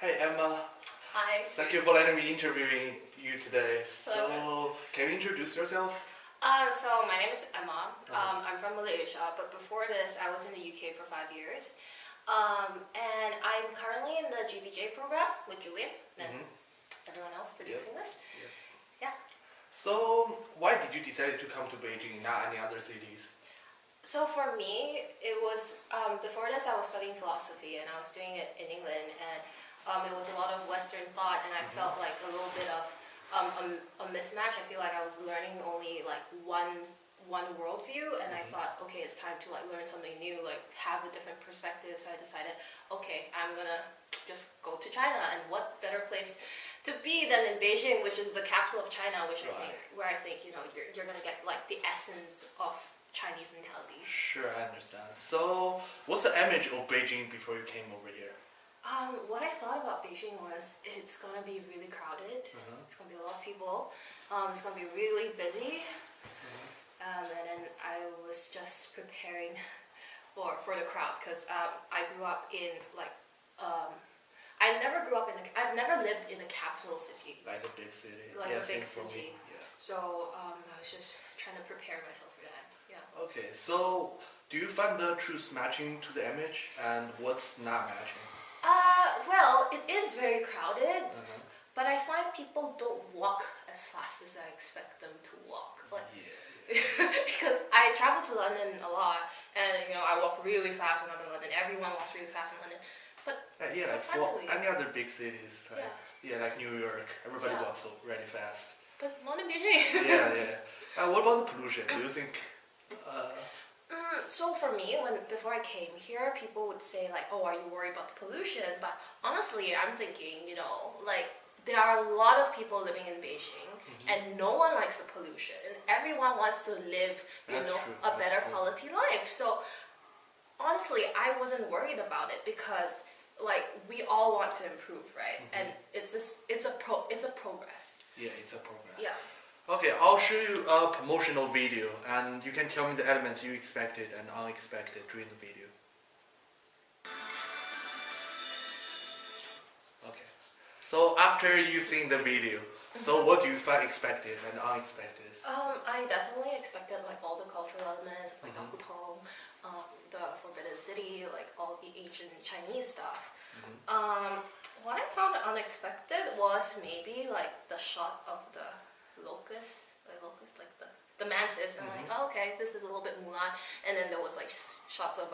Hey Emma, Hi. thank you for letting me interviewing you today. Hello. So, can you introduce yourself? So my name is Emma. Uh-huh. I'm from Malaysia, but before this, I was in the UK for 5 years. And I'm currently in the GBJ program with Julian and Mm-hmm. everyone else producing this. Yeah. Yeah. So, why did you decide to come to Beijing, not any other cities? So for me, it was before this, I was studying philosophy and I was doing it in England, and it was a lot of Western thought, and I felt like a little bit of a mismatch. I feel like I was learning only like one worldview, and I thought, okay, it's time to like learn something new, like have a different perspective. So I decided, okay, I'm gonna just go to China, and what better place to be than in Beijing, which is the capital of China, which I think where I think you're gonna get like the essence of Chinese mentality. Sure, I understand. So, what's the image of Beijing before you came over here? What I thought about Beijing was it's gonna be really crowded. It's gonna be a lot of people. It's gonna be really busy. And then I was just preparing for the crowd because I grew up in like I never grew up in I've never lived in a capital city. Like a big city. Like Yeah, a big same for city. me. Yeah. So I was just trying to prepare myself for that. Yeah. Okay, so do you find the truth matching to the image, and what's not matching? Well, it is very crowded, but I find people don't walk as fast as I expect them to walk. Like, because I travel to London a lot, and I walk really fast when I'm in London. Everyone walks really fast in London, but Yeah, like for surprisingly, any other big cities, like like New York, everybody walks so really fast. but not in Beijing. Yeah. What about the pollution? Do you think? So for me, before I came here, people would say like, "Oh, are you worried about the pollution?" But honestly, I'm thinking, like there are a lot of people living in Beijing, and no one likes the pollution. Everyone wants to live, a better quality life. So honestly, I wasn't worried about it because like we all want to improve, right? And it's a progress. Yeah, it's a progress. Yeah. Okay, I'll show you a promotional video, and you can tell me the elements you expected and unexpected during the video. Okay. So after you seen the video, so what do you find expected and unexpected? I definitely expected like all the cultural elements, like the Hutong, the Forbidden City, like all the ancient Chinese stuff. What I found unexpected was maybe like the shot of the locust, like the mantis. I'm like, oh, okay, this is a little bit Mulan. And then there was like shots of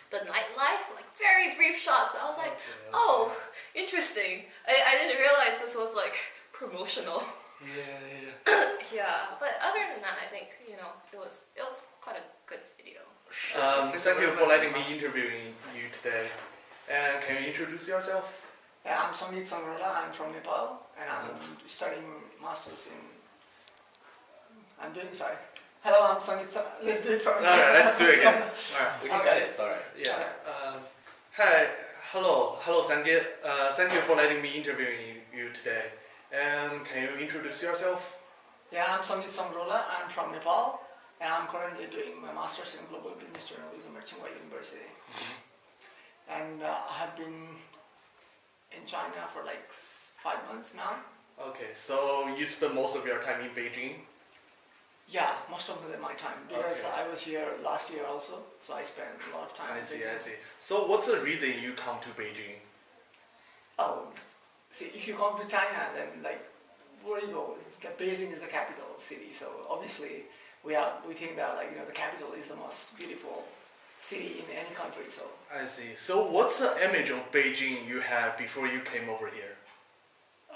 the nightlife, like very brief shots. But I was like, oh, interesting. I didn't realize this was like promotional. Yeah. Yeah, but other than that, I think it was quite a good video. Thank you for letting me interviewing you today. And can you introduce yourself? Yeah, I'm Sangit Sangrola. I'm from Nepal, and I'm studying masters in. I'm doing sorry. Hello, I'm Sangit. Let's do it first. Alright, let's do it again. Alright, We can cut it. It's alright. Yeah. Hi. Hello, Sangit. Thank you for letting me interviewing you today. And can you introduce yourself? Yeah, I'm Sangit Sangrola. I'm from Nepal, and I'm currently doing my master's in global business journalism at Tsinghua University. And I have been in China for like 5 months now. Okay, so you spend most of your time in Beijing? Yeah, most of my time, because I was here last year also, so I spent a lot of time. I see. So what's the reason you come to Beijing? Oh, see, if you come to China, then like, where you go? Beijing is the capital city, so obviously we think that the capital is the most beautiful city in any country. So I see. So what's the image of Beijing you had before you came over here?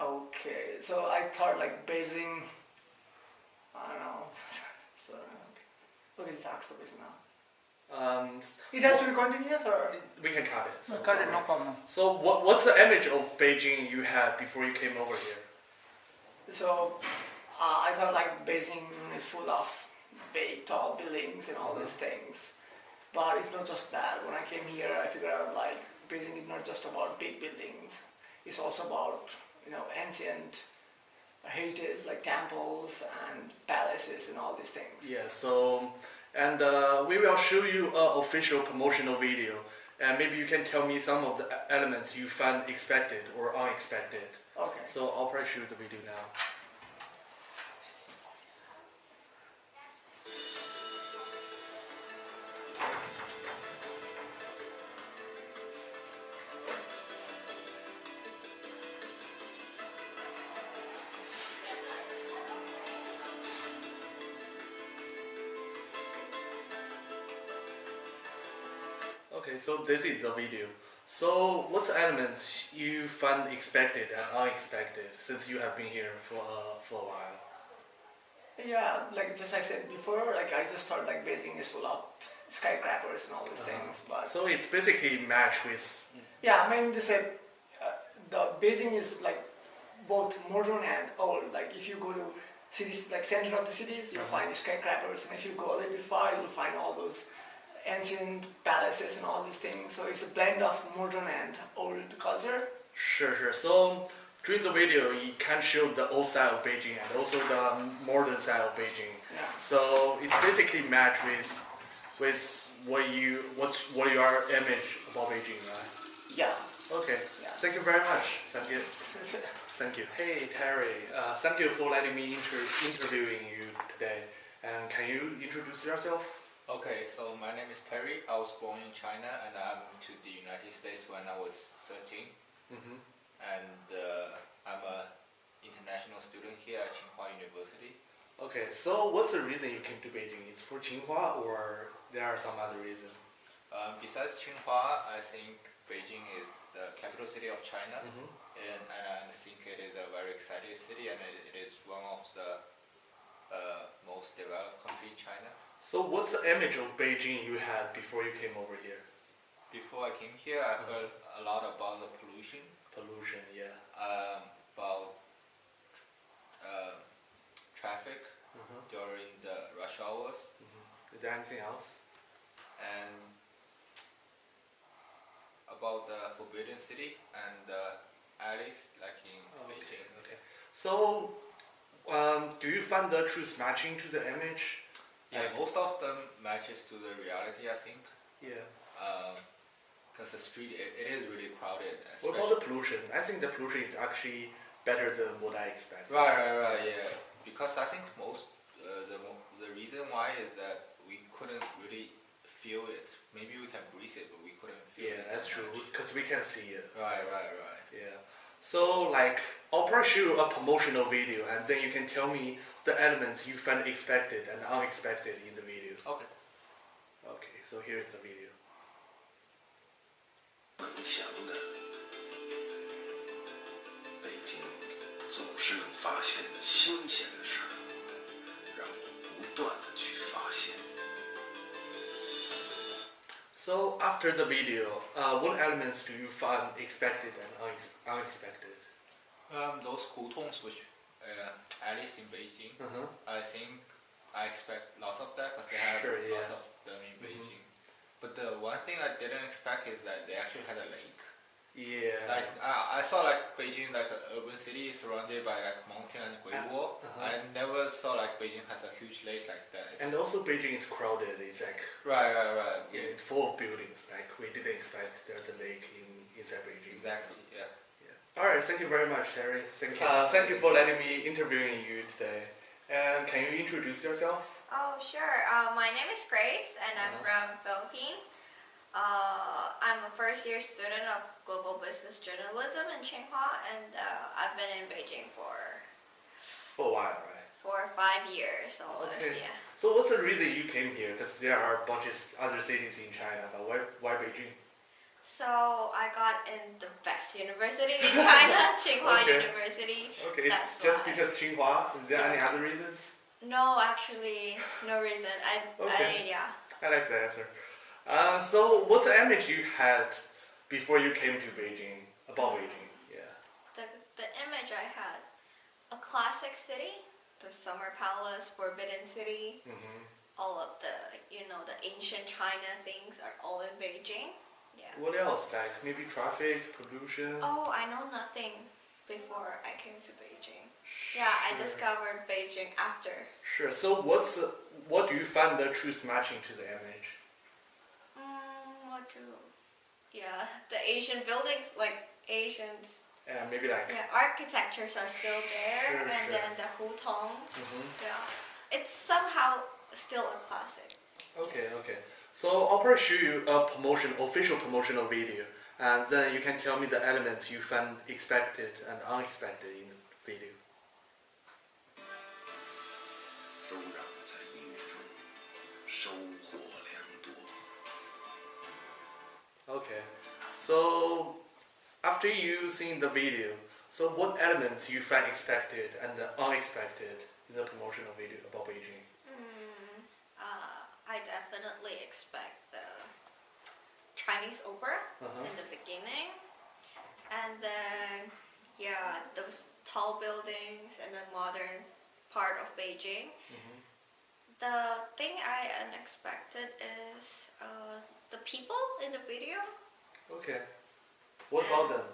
okay, so I thought like Beijing, I don't know. So okay, just ask the question now. It has to be continuous, or We can cut it. So cut it, no problem. So what's the image of Beijing you had before you came over here? So I thought like Beijing is full of big, tall buildings and all these things. But it's not just that. When I came here, I figured out like Beijing is not just about big buildings. It's also about ancient heritage like temples and palaces and all these things. Yeah. So we will show you an official promotional video. and maybe you can tell me some of the elements you find expected or unexpected. Okay. So I'll probably shoot the video now. Okay, so this is the video. So what's the elements you find expected and unexpected since you have been here for a while? Yeah, like just I said before, like I just thought like Beijing is full of skyscrapers and all these things, but So it's basically matched with. yeah, I mean to say the Beijing is like both modern and old. Like if you go to cities, like center of the cities, you'll find the skyscrapers, and if you go a little bit far, you'll find all those ancient palaces and all these things. So it's a blend of modern and old culture. Sure. So during the video, you can show the old style of Beijing and also the modern style of Beijing. Yeah. So it's basically matched with what your image about Beijing, right? Yeah. Okay. Yeah. Thank you very much. Thank you. Thank you. Hey Terry, thank you for letting me interviewing you today. And can you introduce yourself? Okay, so my name is Terry. I was born in China and I moved to the United States when I was 13. Mm-hmm. And I'm an international student here at Tsinghua University. Okay, so what's the reason you came to Beijing? It's for Tsinghua or there are some other reasons? Besides Tsinghua, I think Beijing is the capital city of China. Mm-hmm. And I think it is a very exciting city and it is one of the most developed country in China. So what's the image of Beijing you had before you came over here? Before I came here, I heard a lot about the pollution. Pollution, yeah. About traffic during the rush hours. Is there anything else? And about the Forbidden City and the alleys like in Beijing. Okay. So, do you find the truth matching to the image? Yeah, most of them matches to the reality, I think. Yeah. Because the street, it is really crowded. What about the pollution? I think the pollution is actually better than what I expected. Right, yeah. Because I think the reason why is that we couldn't really feel it. Maybe we can breathe it, but we couldn't feel it. Yeah, that's true, because we can see it. Right. Yeah. So, like, I'll probably show you a promotional video, and then you can tell me the elements you find expected and unexpected in the video. Okay. Okay, so here's the video. 能详的北京总是能发现新鲜的事儿，让我不断的去发现。 So after the video, what elements do you find expected and unexpected? Those hutongs, which alleys in Beijing, I think I expect lots of that because they have lots of them in Beijing. But the one thing I didn't expect is that they actually had a lake. Yeah. Like I saw like Beijing like an urban city surrounded by like mountain and Great Wall. I never saw like Beijing has a huge lake like that. And also Beijing is crowded. It's like Right. yeah, it's full of buildings. Like we didn't expect there's a lake inside Beijing. Exactly. Yeah. All right. Thank you very much, Terry. Thank you for letting me interviewing you today. And can you introduce yourself? Oh, sure. My name is Grace, and I'm from Philippines. I'm a first-year student of Global Business Journalism in Tsinghua, and I've been in Beijing for For a while, right? 4 or 5 years almost. Okay. Yeah. So what's the reason you came here? Because there are a bunch of other cities in China, but why Beijing? So I got in the best university in China, Tsinghua Okay. University. Okay, it's That's just why. because Tsinghua. Is there any other reasons? No, actually, no reason. Okay. Yeah. I like the answer. So what's the image you had before you came to Beijing about Beijing? Yeah. The image I had, a classic city, the Summer Palace, Forbidden City, all of the the ancient China things are all in Beijing. Yeah. What else? Like maybe traffic, pollution? Oh, I know nothing before I came to Beijing. Yeah, I discovered Beijing after. Sure. So what do you find the truth matching to the image? yeah, the Asian buildings, like Asians, And maybe like. yeah, architectures are still there, Sure, and sure. then the hutong, Mhm. yeah, it's somehow still a classic. Okay, okay. So I'll probably show you a official promotional video, and then you can tell me the elements you found expected and unexpected in the video. 都让我在音乐中收获良多。 Okay. So after you seen the video, so what elements you find expected and unexpected in the promotional video about Beijing? I definitely expect the Chinese opera in the beginning, and then yeah, those tall buildings and the modern part of Beijing. The thing I unexpected is the people in the video. Okay. What about them?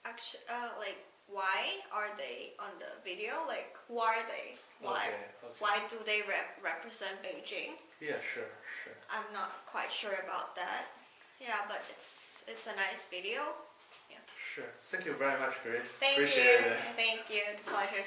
Actually, like why are they on the video? Like who are they? Why? Okay, okay. Why do they represent Beijing? Yeah, sure, sure. I'm not quite sure about that. Yeah, but it's a nice video. Yeah. Sure. Thank you very much, Grace. Thank Appreciate you. it. Thank you. It's a pleasure.